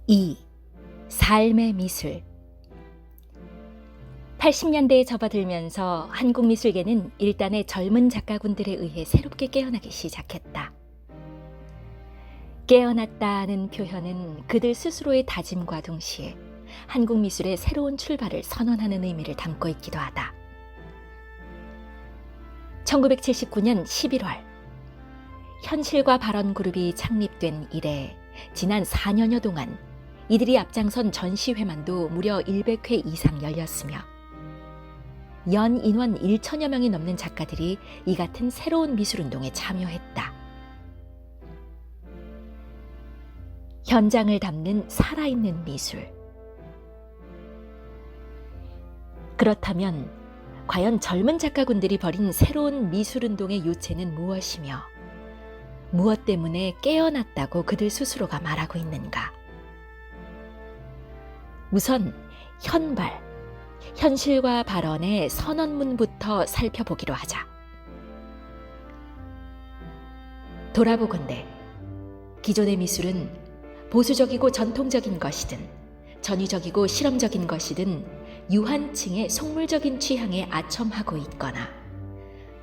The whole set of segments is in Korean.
2. 삶의 미술. 80년대에 접어들면서 한국 미술계는 일단의 젊은 작가군들에 의해 새롭게 깨어나기 시작했다. 깨어났다는 표현은 그들 스스로의 다짐과 동시에 한국 미술의 새로운 출발을 선언하는 의미를 담고 있기도 하다. 1979년 11월 현실과 발언 그룹이 창립된 이래 지난 4년여 동안 이들이 앞장선 전시회만도 무려 100회 이상 열렸으며 연 인원 1천여 명이 넘는 작가들이 이 같은 새로운 미술운동에 참여했다. 현장을 담는 살아있는 미술. 그렇다면 과연 젊은 작가군들이 벌인 새로운 미술운동의 요체는 무엇이며 무엇 때문에 깨어났다고 그들 스스로가 말하고 있는가? 우선 현발, 현실과 발언의 선언문부터 살펴보기로 하자. 돌아보건대 기존의 미술은 보수적이고 전통적인 것이든 전위적이고 실험적인 것이든 유한층의 속물적인 취향에 아첨하고 있거나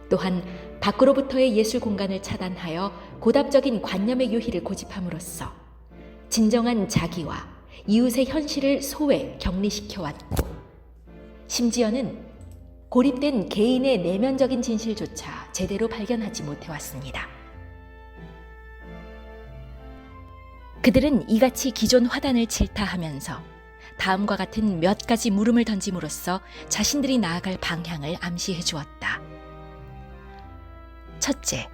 또한 밖으로부터의 예술 공간을 차단하여 고답적인 관념의 유희를 고집함으로써 진정한 자기와 이웃의 현실을 소외 격리시켜왔고 심지어는 고립된 개인의 내면적인 진실조차 제대로 발견하지 못해왔습니다. 그들은 이같이 기존 화단을 질타하면서 다음과 같은 몇 가지 물음을 던짐으로써 자신들이 나아갈 방향을 암시해 주었다. 첫째,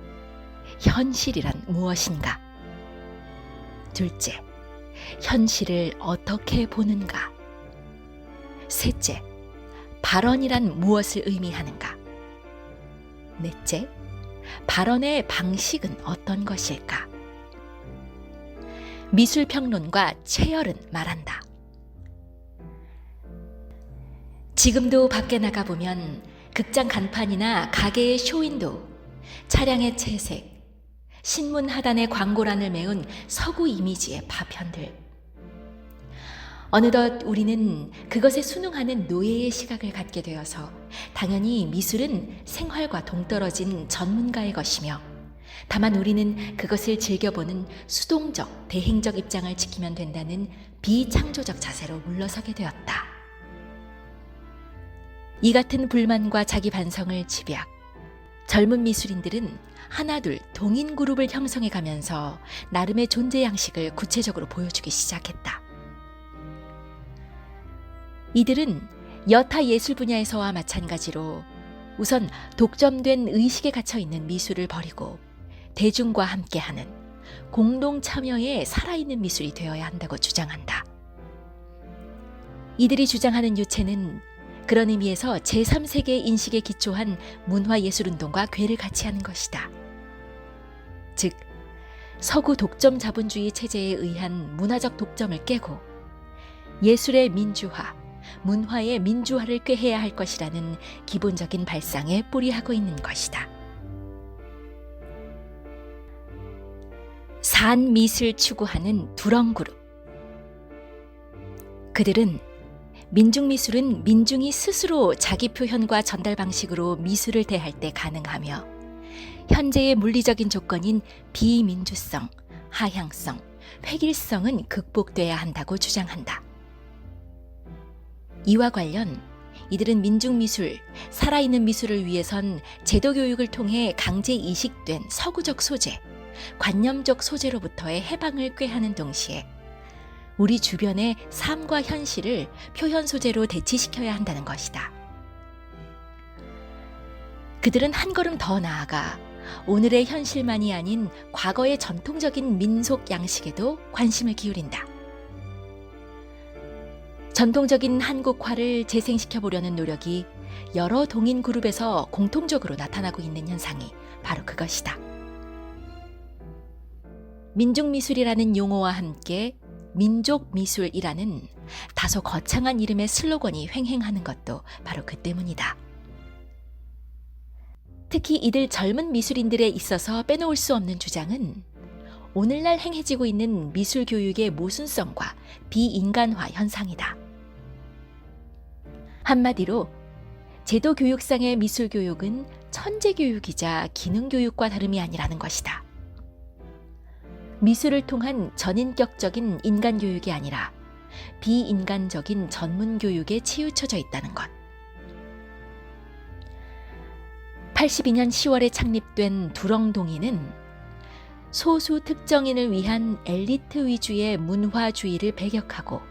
현실이란 무엇인가? 둘째, 현실을 어떻게 보는가? 셋째, 발언이란 무엇을 의미하는가? 넷째, 발언의 방식은 어떤 것일까? 미술평론가 채열은 말한다. 지금도 밖에 나가보면 극장 간판이나 가게의 쇼윈도우, 차량의 채색, 신문 하단의 광고란을 메운 서구 이미지의 파편들. 어느덧 우리는 그것에 순응하는 노예의 시각을 갖게 되어서 당연히 미술은 생활과 동떨어진 전문가의 것이며 다만 우리는 그것을 즐겨보는 수동적, 대행적 입장을 지키면 된다는 비창조적 자세로 물러서게 되었다. 이 같은 불만과 자기 반성을 집약, 젊은 미술인들은 하나둘 동인 그룹을 형성해 가면서 나름의 존재 양식을 구체적으로 보여주기 시작했다. 이들은 여타 예술 분야에서와 마찬가지로 우선 독점된 의식에 갇혀 있는 미술을 버리고 대중과 함께하는 공동 참여의 살아있는 미술이 되어야 한다고 주장한다. 이들이 주장하는 유체는 그런 의미에서 제3세계 인식에 기초한 문화예술운동과 궤를 같이 하는 것이다. 즉, 서구 독점 자본주의 체제에 의한 문화적 독점을 깨고 예술의 민주화, 문화의 민주화를 꾀해야 할 것이라는 기본적인 발상에 뿌리하고 있는 것이다. 산미술 추구하는 두렁그룹. 그들은 민중미술은 민중이 스스로 자기 표현과 전달 방식으로 미술을 대할 때 가능하며 현재의 물리적인 조건인 비민주성, 하향성, 획일성은 극복돼야 한다고 주장한다. 이와 관련 이들은 민중미술, 살아있는 미술을 위해선 제도교육을 통해 강제 이식된 서구적 소재, 관념적 소재로부터의 해방을 꾀하는 동시에 우리 주변의 삶과 현실을 표현 소재로 대치시켜야 한다는 것이다. 그들은 한 걸음 더 나아가 오늘의 현실만이 아닌 과거의 전통적인 민속 양식에도 관심을 기울인다. 전통적인 한국화를 재생시켜 보려는 노력이 여러 동인 그룹에서 공통적으로 나타나고 있는 현상이 바로 그것이다. 민중미술이라는 용어와 함께 민족미술이라는 다소 거창한 이름의 슬로건이 횡행하는 것도 바로 그 때문이다. 특히 이들 젊은 미술인들에 있어서 빼놓을 수 없는 주장은 오늘날 행해지고 있는 미술 교육의 모순성과 비인간화 현상이다. 한마디로 제도 교육상의 미술 교육은 천재 교육이자 기능 교육과 다름이 아니라는 것이다. 미술을 통한 전인격적인 인간 교육이 아니라 비인간적인 전문 교육에 치우쳐져 있다는 것. 82년 10월에 창립된 두렁동이는 소수 특정인을 위한 엘리트 위주의 문화주의를 배격하고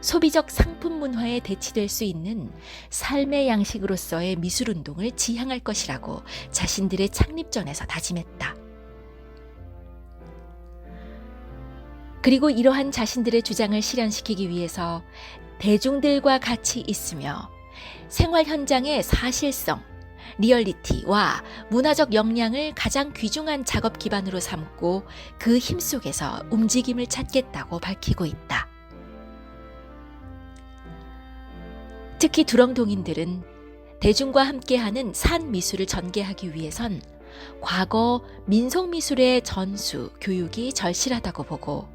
소비적 상품 문화에 대치될 수 있는 삶의 양식으로서의 미술운동을 지향할 것이라고 자신들의 창립전에서 다짐했다. 그리고 이러한 자신들의 주장을 실현시키기 위해서 대중들과 같이 있으며 생활 현장의 사실성, 리얼리티와 문화적 역량을 가장 귀중한 작업 기반으로 삼고 그 힘 속에서 움직임을 찾겠다고 밝히고 있다. 특히 두렁동인들은 대중과 함께하는 산 미술을 전개하기 위해선 과거 민속미술의 전수, 교육이 절실하다고 보고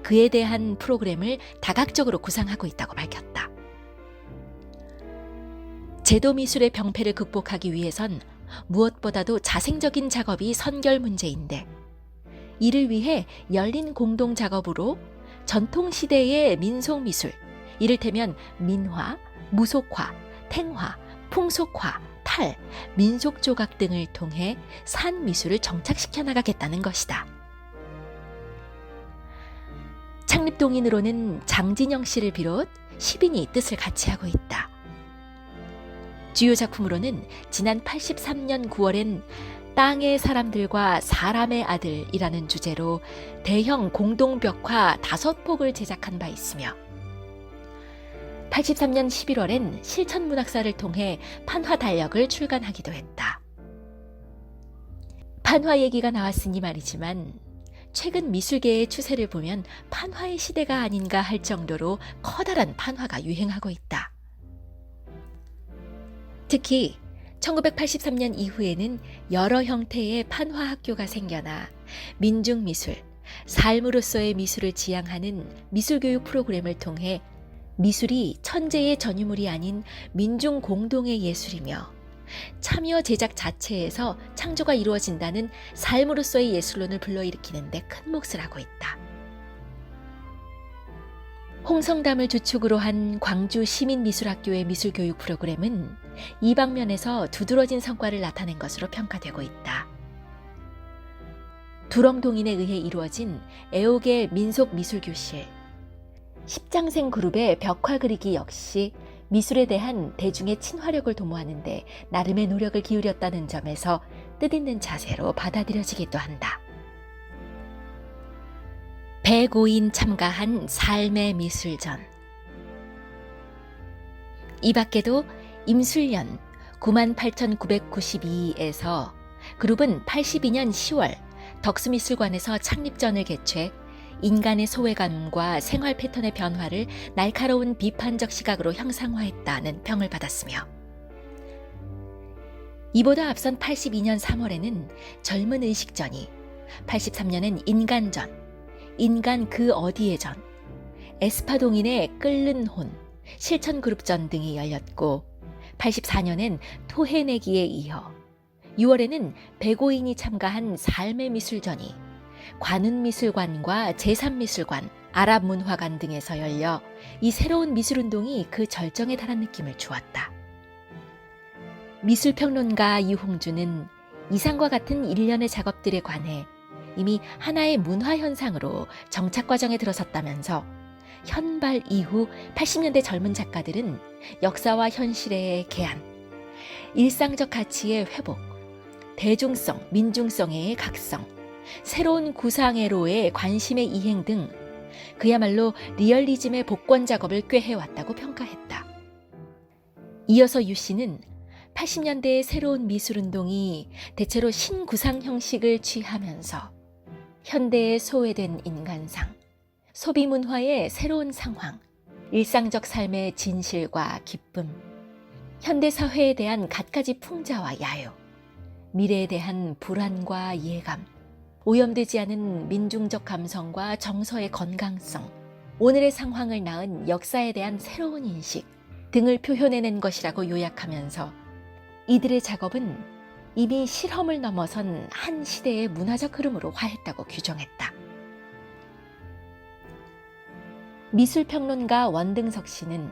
그에 대한 프로그램을 다각적으로 구상하고 있다고 밝혔다. 제도미술의 병폐를 극복하기 위해선 무엇보다도 자생적인 작업이 선결 문제인데 이를 위해 열린 공동 작업으로 전통시대의 민속미술, 이를테면 민화, 무속화, 탱화, 풍속화, 탈, 민속조각 등을 통해 산미술을 정착시켜 나가겠다는 것이다. 창립동인으로는 장진영 씨를 비롯 10인이 뜻을 같이 하고 있다. 주요 작품으로는 지난 83년 9월엔 땅의 사람들과 사람의 아들이라는 주제로 대형 공동벽화 5폭을 제작한 바 있으며 83년 11월엔 실천문학사를 통해 판화 달력을 출간하기도 했다. 판화 얘기가 나왔으니 말이지만 최근 미술계의 추세를 보면 판화의 시대가 아닌가 할 정도로 커다란 판화가 유행하고 있다. 특히 1983년 이후에는 여러 형태의 판화 학교가 생겨나 민중미술, 삶으로서의 미술을 지향하는 미술교육 프로그램을 통해 미술이 천재의 전유물이 아닌 민중 공동의 예술이며 참여 제작 자체에서 창조가 이루어진다는 삶으로서의 예술론을 불러일으키는 데 큰 몫을 하고 있다. 홍성담을 주축으로 한 광주 시민미술학교의 미술교육 프로그램은 이 방면에서 두드러진 성과를 나타낸 것으로 평가되고 있다. 두렁동인에 의해 이루어진 애옥의 민속미술교실, 십장생 그룹의 벽화 그리기 역시 미술에 대한 대중의 친화력을 도모하는 데 나름의 노력을 기울였다는 점에서 뜻있는 자세로 받아들여지기도 한다. 105인 참가한 삶의 미술전. 이 밖에도 임술년 98,992에서 그룹은 82년 10월 덕수미술관에서 창립전을 개최 인간의 소외감과 생활 패턴의 변화를 날카로운 비판적 시각으로 형상화했다는 평을 받았으며 이보다 앞선 82년 3월에는 젊은 의식전이, 83년엔 인간전, 인간 그 어디의 전, 에스파동인의 끓는 혼, 실천그룹전 등이 열렸고 84년엔 토해내기에 이어 6월에는 105인이 참가한 삶의 미술전이 관운미술관과 제3미술관, 아랍문화관 등에서 열려 이 새로운 미술운동이 그 절정에 달한 느낌을 주었다. 미술평론가 이홍주는 이상과 같은 일련의 작업들에 관해 이미 하나의 문화현상으로 정착과정에 들어섰다면서 현발 이후 80년대 젊은 작가들은 역사와 현실의 개안, 일상적 가치의 회복, 대중성, 민중성의 각성, 새로운 구상애로의 관심의 이행 등 그야말로 리얼리즘의 복권 작업을 꾀해왔다고 평가했다. 이어서 유 씨는 80년대의 새로운 미술운동이 대체로 신구상 형식을 취하면서 현대에 소외된 인간상, 소비문화의 새로운 상황, 일상적 삶의 진실과 기쁨, 현대사회에 대한 갖가지 풍자와 야유, 미래에 대한 불안과 예감, 오염되지 않은 민중적 감성과 정서의 건강성, 오늘의 상황을 낳은 역사에 대한 새로운 인식 등을 표현해낸 것이라고 요약하면서 이들의 작업은 이미 실험을 넘어선 한 시대의 문화적 흐름으로 화했다고 규정했다. 미술평론가 원등석 씨는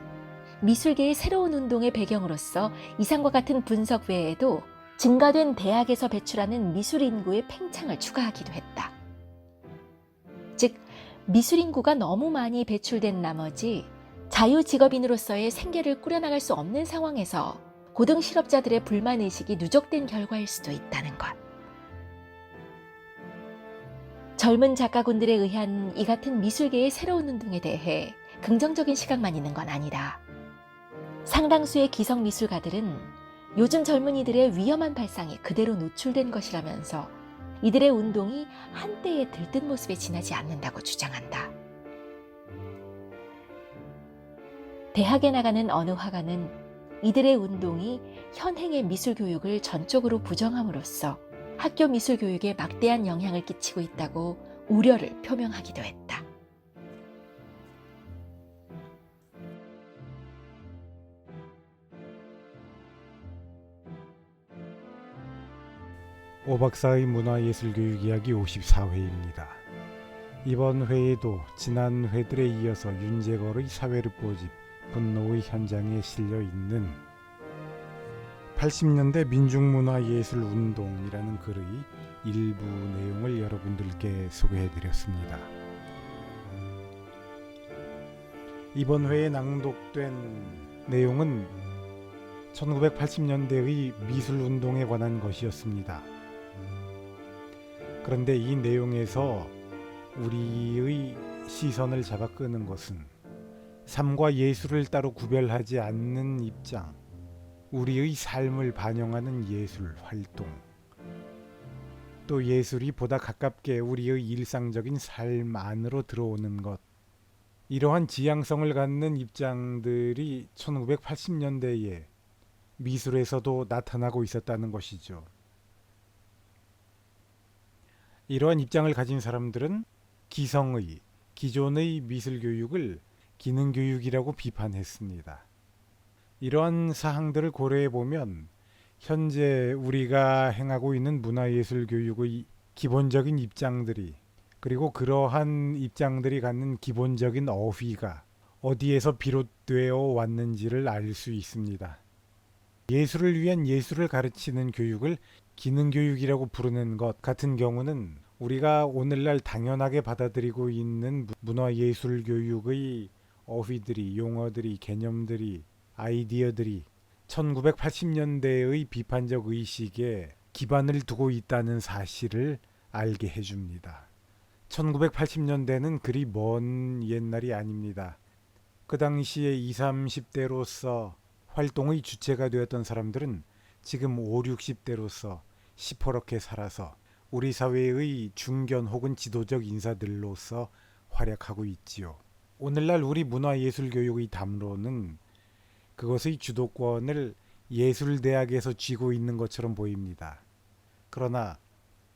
미술계의 새로운 운동의 배경으로서 이상과 같은 분석 외에도 증가된 대학에서 배출하는 미술 인구의 팽창을 추가하기도 했다. 즉, 미술 인구가 너무 많이 배출된 나머지 자유직업인으로서의 생계를 꾸려나갈 수 없는 상황에서 고등 실업자들의 불만의식이 누적된 결과일 수도 있다는 것. 젊은 작가군들에 의한 이 같은 미술계의 새로운 운동에 대해 긍정적인 시각만 있는 건 아니다. 상당수의 기성미술가들은 요즘 젊은이들의 위험한 발상이 그대로 노출된 것이라면서 이들의 운동이 한때의 들뜬 모습에 지나지 않는다고 주장한다. 대학에 나가는 어느 화가는 이들의 운동이 현행의 미술 교육을 전적으로 부정함으로써 학교 미술 교육에 막대한 영향을 끼치고 있다고 우려를 표명하기도 했다. 오 박사의 문화예술교육 이야기 54회입니다. 이번 회에도 지난 회들에 이어서 윤재걸의 사회르포집 분노의 현장에 실려있는 80년대 민중문화예술운동이라는 글의 일부 내용을 여러분들께 소개해드렸습니다. 이번 회에 낭독된 내용은 1980년대의 미술운동에 관한 것이었습니다. 그런데 이 내용에서 우리의 시선을 잡아 끄는 것은 삶과 예술을 따로 구별하지 않는 입장, 우리의 삶을 반영하는 예술 활동, 또 예술이 보다 가깝게 우리의 일상적인 삶 안으로 들어오는 것, 이러한 지향성을 갖는 입장들이 1980년대에 미술에서도 나타나고 있었다는 것이죠. 이러한 입장을 가진 사람들은 기존의 미술 교육을 기능 교육이라고 비판했습니다. 이러한 사항들을 고려해 보면 현재 우리가 행하고 있는 문화예술 교육의 기본적인 입장들이, 그리고 그러한 입장들이 갖는 기본적인 어휘가 어디에서 비롯되어 왔는지를 알 수 있습니다. 예술을 위한 예술을 가르치는 교육을 기능교육이라고 부르는 것 같은 경우는 우리가 오늘날 당연하게 받아들이고 있는 문화예술 교육의 어휘들이, 용어들이, 개념들이, 아이디어들이 1980년대의 비판적 의식에 기반을 두고 있다는 사실을 알게 해줍니다. 1980년대는 그리 먼 옛날이 아닙니다. 그 당시에 20, 30대로서 활동의 주체가 되었던 사람들은 지금 5, 60대로서 시퍼렇게 살아서 우리 사회의 중견 혹은 지도적 인사들로서 활약하고 있지요. 오늘날 우리 문화예술교육의 담론은 그것의 주도권을 예술대학에서 쥐고 있는 것처럼 보입니다. 그러나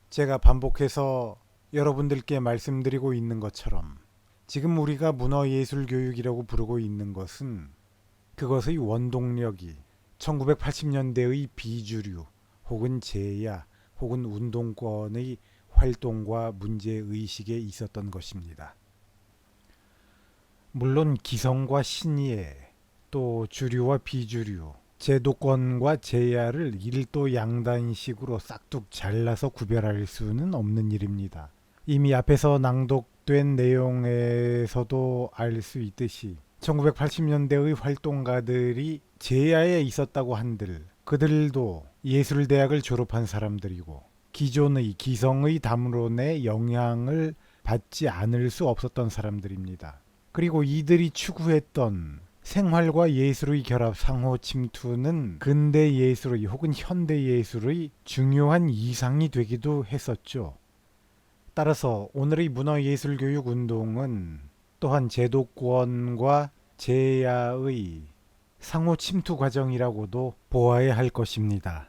제가 반복해서 여러분들께 말씀드리고 있는 것처럼 지금 우리가 문화예술교육이라고 부르고 있는 것은 그것의 원동력이 1980년대의 비주류 혹은 제야 혹은 운동권의 활동과 문제의식에 있었던 것입니다. 물론 기성과 신예, 또 주류와 비주류, 제도권과 제야를 일도 양단식으로 싹둑 잘라서 구별할 수는 없는 일입니다. 이미 앞에서 낭독된 내용에서도 알 수 있듯이 1980년대의 활동가들이 제야에 있었다고 한들 그들도 예술대학을 졸업한 사람들이고 기존의 기성의 담론에 영향을 받지 않을 수 없었던 사람들입니다. 그리고 이들이 추구했던 생활과 예술의 결합 상호 침투는 근대 예술의 혹은 현대 예술의 중요한 이상이 되기도 했었죠. 따라서 오늘의 문화예술교육 운동은 또한 제도권과 제야의 상호 침투 과정이라고도 보아야 할 것입니다.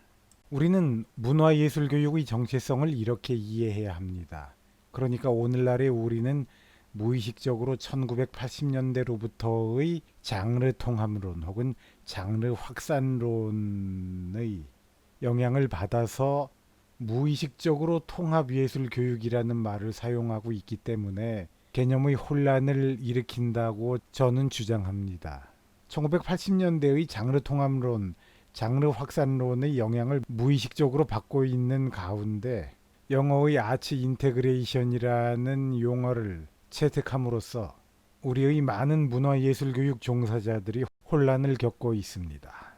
우리는 문화예술교육의 정체성을 이렇게 이해해야 합니다. 그러니까 오늘날의 우리는 무의식적으로 1980년대로부터의 장르 통합론 혹은 장르 확산론의 영향을 받아서 무의식적으로 통합예술 교육이라는 말을 사용하고 있기 때문에 개념의 혼란을 일으킨다고 저는 주장합니다. 1980년대의 장르 통합론, 장르 확산론의 영향을 무의식적으로 받고 있는 가운데 영어의 아츠 인테그레이션이라는 용어를 채택함으로써 우리의 많은 문화예술교육 종사자들이 혼란을 겪고 있습니다.